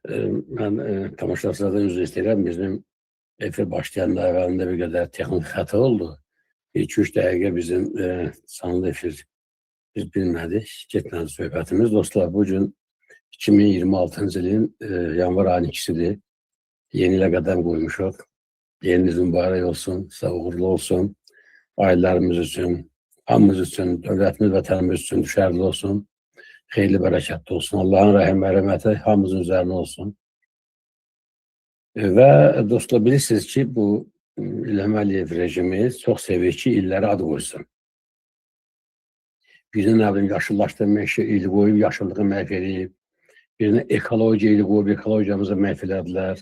Mən tamaşaçılardan üzr istəyirəm. Bizim efir başlayanda əvvəlində bir qədər texnik xəta oldu. 2-3 dəqiqə bizim canlı efir biz bilmədik. Getmədi söhbətimiz. Dostlar, bugün 2026-cı ilin yanvar ayının 2-sidir. Yeni ilə qədəm qoymuşuq. Yeniniz mübarək olsun, sizə uğurlu olsun. Ailələrimiz üçün, hamımız üçün, dövlətimiz, vətənimiz üçün düşərli olsun. Xeyirli, bərəkətli olsun. Allahın rəhim, mərhəməti hamımızın üzərinə olsun. Və dostlar, bilirsiniz ki, bu İlham Əliyev rejimi çox sevir ki, illərə ad qoysun. Birinin əvvəlin yaşıllaşdırma ili qoyub, yaşıllığı məhv edib. Birinin ekologiya ili qoyub, ekologiyamızı məhv elədilər.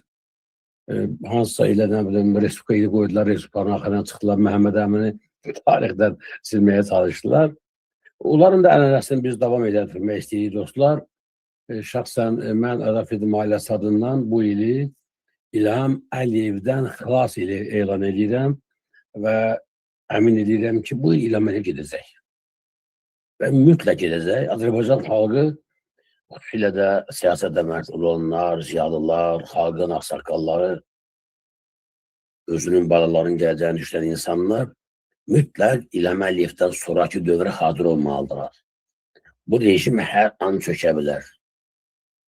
Hansısa ilə, nə bilim, Respublika ili qoydular, Respublikanın axırına çıxdılar, Məhəmməd Əmini tarixdən silməyə çalışdılar. Onların da ənənəsini biz davam edərdirmək istəyirik, dostlar. Şəxsən mən Ədəfidim ailəsi adından bu ili İlham Əliyevdən xilas ili elan edirəm və əmin edirəm ki, bu il İlham Əliyev gedəcək. Və mütləq gedəcək. Azərbaycan xalqı, xüsusilə də siyasətdə məsul olanlar, ziyalılar, xalqın ağsaqqalları, özünün balaların gələcəyini düşünən insanlar mütləq İlham Əliyevdən sonraki dövrə hazır olmalıdırlar. Bu rejim hər an çökə bilər.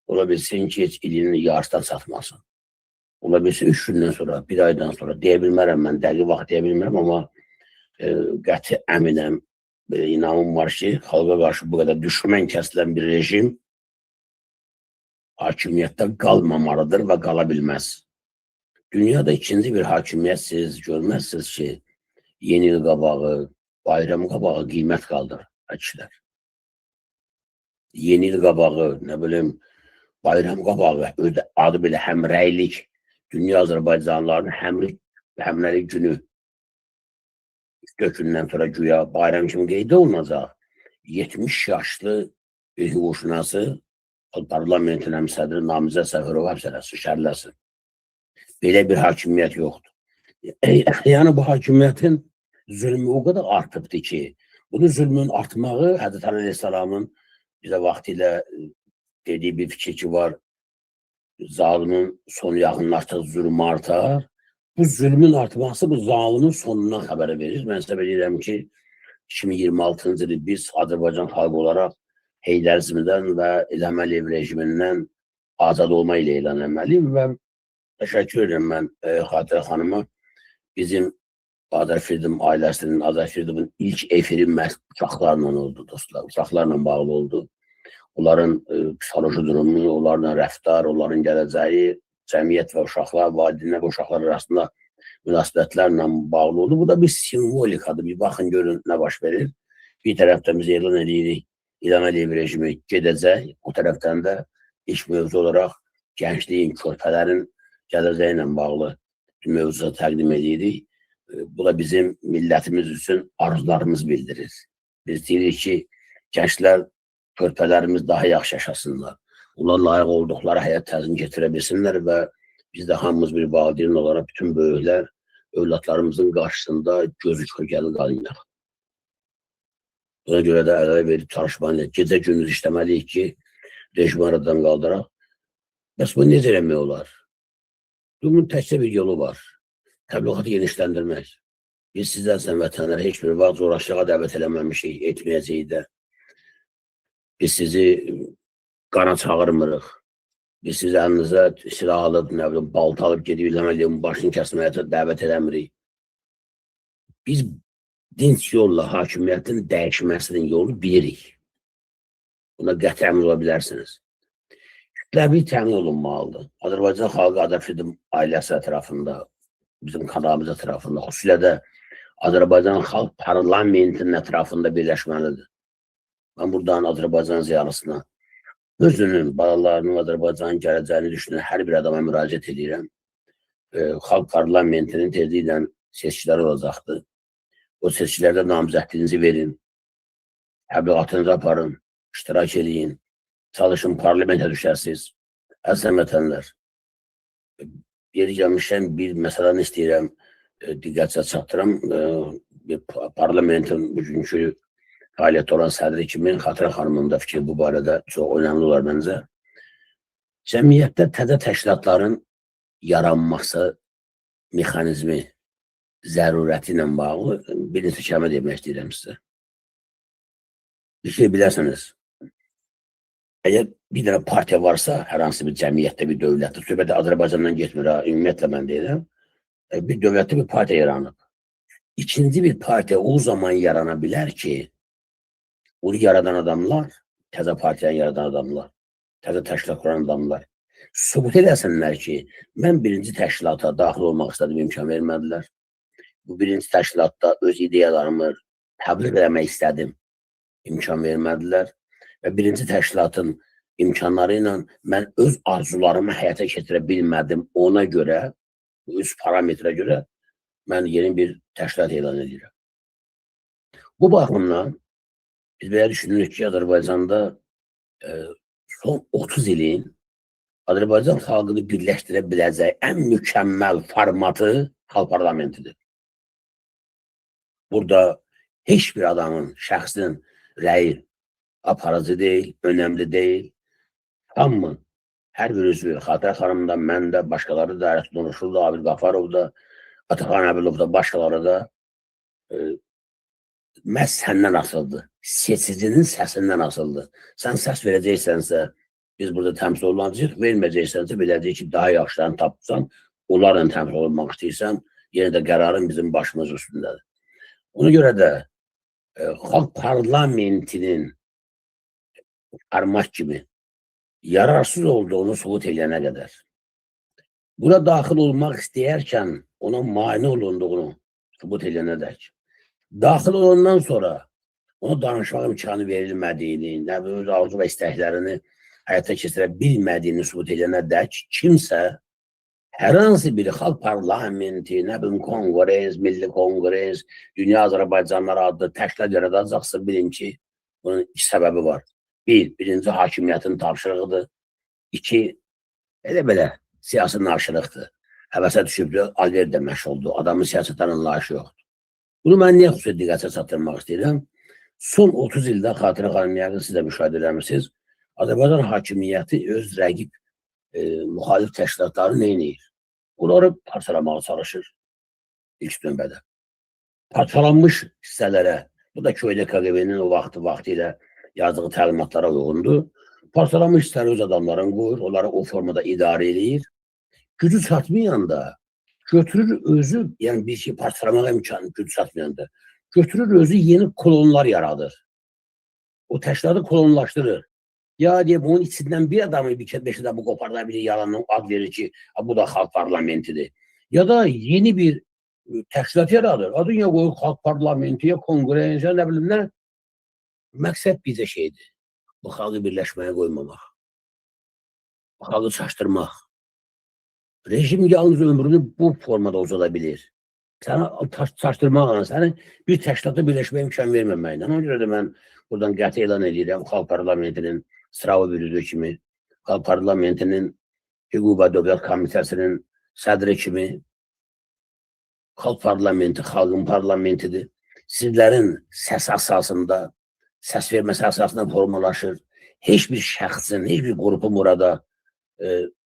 Ola bilsin ki, heç ilini yarısdan satmasın. Ola bilsin 3 gündən sonra, 1 aydan sonra deyə bilmərəm, mən dəqiq vaxt deyə bilmərəm, amma qəti əminəm, inanım var ki, xalqa qarşı bu qədər düşmən kəsilən bir rejim hakimiyyətdə qalmamalıdır və qala bilməz. Dünyada ikinci bir hakimiyyət siz görməzsiniz ki, yeni il qabağı, bayram qabağı qiymət qaldır, kişilər. Yeni il qabağı, nə bilim, bayram qabağı, adı belə həmrəylik, dünya Azərbaycanlıların həmrəylik günü 4 gündən sonra güya bayram kimi qeydə olunacaq. 70 yaşlı bir hüquqşünası parlamentin sədri Namizəd Səfərov həbsələsin, şərləsin. Belə bir hakimiyyət yoxdur. Yəni bu hakimiyyətin zülmü o qədər artıbdır ki, bunun zülmün artmağı Həzrət Əli Əleyhisselamın bizə vaxtilə dediyi bir fikir ki var, zalimin sonu yaxınlaşdığı zülm artar. Bu zülmün artması bu zalimin sonundan xəbər verir. Mən sizə bilirəm ki, 2026-cı il biz Azərbaycan xalqı olaraq Heydərizmdən və İlham Əliyev rejimindən azad olma ilə elan etməliyim və təşəkkür edirəm mən Xatirə xanıma. Bizim Azərfirdin ailəsinin, Azərfirdin ilk efiri məhz uşaqlarla oldu, dostlar. Uşaqlarla bağlı oldu. Onların psixoloji durumu, onlarla rəftar, onların gələcəyi, cəmiyyət və uşaqlar, valideynlər və uşaqlar arasında münasibətlərlə bağlı oldu. Bu da bir simvolikadır. Bir baxın, görün nə baş verir. Bir tərəfdən biz elan edirik, İlham Əliyev rejimi gedəcək. O tərəfdən də iş mövzu olaraq gəncliyin, körpələrin gələcəyi ilə bağlı mövzuda təqdim edirik. Bu da bizim millətimiz üçün arzularımız bildirir. Biz deyirik ki, gənclər, körpələrimiz daha yaxşı yaşasınlar. Onlar layiq olduqları həyat tərzini getirə bilsinlər və biz də hamımız bir valideyn olaraq bütün böyüklər övladlarımızın qarşısında gözü kölgəli qalmayaq. Buna görə də əlavə verib çalışmalıyıq. Gecə gündüz işləməliyik ki, rejimi aradan qaldıraq. Bəs bu necə eləmək olar? Bunun təkcə bir yolu var. Təbliğatı genişləndirmək. Biz sizdən vətənlərə heç bir vaxt zorakılığa dəvət eləməmişik, etməyəcəyik də. Biz sizi qana çağırmırıq. Biz sizi əlinizə silah alıb, balta alıb gedib İlham Əliyevin başını kəsməyə dəvət eləmirik. Biz dinç yolla hakimiyyətin dəyişməsinin yolu bilirik. Buna qəti əmin ola bilərsiniz. Kütləvi təmin olunmalıdır. Azərbaycan xalqı Ədəfidim ailəsi ətrafında, bizim kanalımız ətrafında, xüsusilə də Azərbaycan xalq parlamentinin ətrafında birləşməlidir. Mən buradan Azərbaycan ziyalısına, özünün, balalarının Azərbaycanın gələcəyini düşünən hər bir adama müraciət edirəm. Xalq parlamentinin tezliklə seçkiləri olacaqdır. O seçkilərdə namizədliyinizi verin, təbliğatınızı aparın, iştirak edin, çalışın, parlamentə düşəsiniz. Əzizən vətənlər, yeri gəlmişəm, bir məsələni istəyirəm, diqqətə çatdıram. Parlamentin bugünkü fəaliyyət olan sədri kimi Xatirə xanımın da fikri bu barədə çox önəmli olar məncə. Cəmiyyətdə təzə təşkilatların yaranması mexanizmi zərurəti ilə bağlı bir neçə kəlmə demək istəyirəm sizə. Bir şey bilərsiniz, əgər bir dənə partiya varsa, hər hansı bir cəmiyyətdə, bir dövlətdə, söhbət Azərbaycandan getmir, ümumiyyətlə mən deyirəm, bir dövlətdə bir partiya yaranıb. İkinci bir partiya o zaman yarana bilər ki, onu yaradan adamlar, təzə partiyanı yaradan adamlar, təzə təşkilat kuran adamlar sübut edəsinlər ki, mən birinci təşkilata daxil olmaq istədim, imkan vermədilər. Bu birinci təşkilatda öz ideyalarımı təbliğ eləmək istədim, imkan vermədilər. Və birinci təşkilatın imkanları ilə mən öz arzularımı həyata keçirə bilmədim. Ona görə, öz parametrə görə mən yeni bir təşkilat elan edirəm. Bu baxımdan biz belə düşünürük ki, Azərbaycanda son 30 ilin Azərbaycan xalqını birləşdirə biləcək ən mükəmməl formatı xalq parlamentidir. Burada heç bir adamın, şəxsin rəyi aparıcı deyil, önəmli deyil. Amma hər bir üzvü, Xatirə xanım da, mən də, başqaları da, Ərəq Nuruşlu da, Abid Qafarov da, Ataxan Əbilov da, başqaları da məhz səndən asıldı. Seçicinin səsindən asıldı. Sən səs verəcəksənsə, biz burada təmsil olunacaq, verməyəcəksənsə, biləcək ki, daha yaxşılarını tapsan, onlarla təmsil olunmaq istəyirsən, yenə də qərarın bizim başımız üstündədir. Ona görə də xalq parlamentinin armaq kimi yararsız olduğunu sübut edənə qədər, buna daxil olmaq istəyərkən ona mane olunduğunu sübut edənə dək, daxil olandan sonra ona danışmaq imkanı verilmədiyini, nə bir öz arzu və istəklərini həyata keçirə bilmədiyini sübut edənə dək, kimsə hər hansı bir xalq parlamenti, nə bilim kongres, milli kongres, Dünya Azərbaycanları adlı təşkilat yaradacaqsa, bilin ki, bunun iki səbəbi var. Birinci hakimiyyətin tapşırığıdır. İki, elə-belə siyasi naşırıqdır. Həvəsə düşübdür, alverdə məşğuldur. Adamın siyasətdən anlayışı yoxdur. Bunu mən niyə xüsusi diqqətə çatdırmaq istəyirəm? Son 30 ildə Xatirə xanım, yəqin siz də müşahidə eləmişsiniz, Azərbaycan hakimiyyəti öz rəqib müxalif təşkilatları neynəyir? Bunları parçalamağa çalışır ilk növbədə. Parçalanmış hissələrə, bu da Köydə KQB-nin o vaxtı ilə yazdığı təlimatlara uyğundur. Parçalanmış hissələri öz adamların qoyur, onları o formada idarə edir. Gücü çatmayanda götürür özü, yəni bir şey parçalamağa imkanı gücü çatmayanda, götürür özü yeni kolonlar yaradır. O təşkilatı kolonlaşdırır. Ya deyib, onun içindən bir adamı bir adamı qoparda bilir, yalandan ad verir ki, bu da xalq parlamentidir. Ya da yeni bir təşkilat yaradır. Adın ya qoyur xalq parlamenti, ya kongres, ya nə bilim nə. Məqsəd bizə şeydir. Bu xalqı birləşməyə qoymamaq. Bu xalqı çaşdırmaq. Rejim yalnız ömrünü bu formada uzada bilir. Səni çaşdırmaqla, səni bir təşkilata birləşməyə imkan verməməklə. Ona görə də mən buradan qəti elan edirəm, xalq parlamentinin sıravi bürüdüyü kimi, xalq parlamentinin hüquq və dövlət komitəsinin sədri kimi, xalq parlamenti, xalqın parlamentidir. Sizlərin səs əsasında, səs verməsi əsasında formalaşır. Heç bir şəxsin, heç bir qrupun burada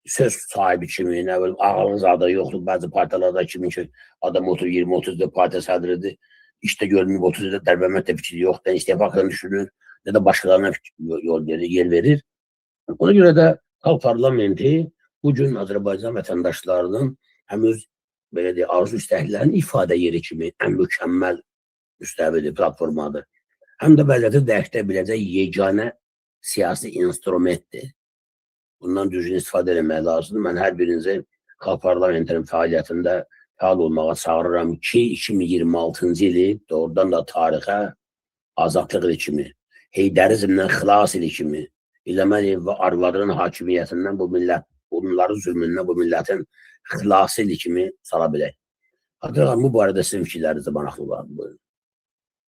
söz sahibi kimi, nə bilim, ağalın zadı yoxdur, bəzi partiyalarda kimi ki, adam otur 20-30 partiya sədridir, işdə görməyib 30 ildə dərbəmət də fikri yoxdur, istifa haqqını düşünür, nə də başqalarına yer verir. Ona görə də xalq parlamenti bugün Azərbaycan vətəndaşlarının həm öz belə deyək, arzu istəklərinin ifadə yeri kimi ən mükəmməl müstəvidir, platformadır. Həm də vəziyyəti dəyişdirə biləcək yeganə siyasi instrumentdir. Bundan düzgün istifadə etmək lazımdır. Mən hər birinizi xalq parlamentinin fəaliyyətində fəal olmağa çağırıram ki, 2026-cı ili doğrudan da tarixə azadlıq ili kimi, heydərizmdən xilas ili kimi, İlham Əliyev və arvadının hakimiyyətindən bu millət, onların zülmündən bu millətin xilası ili kimi sala bilək. Xatırlar, bu barədə sizin fikirlərinizi maraqlı var. Buyurun.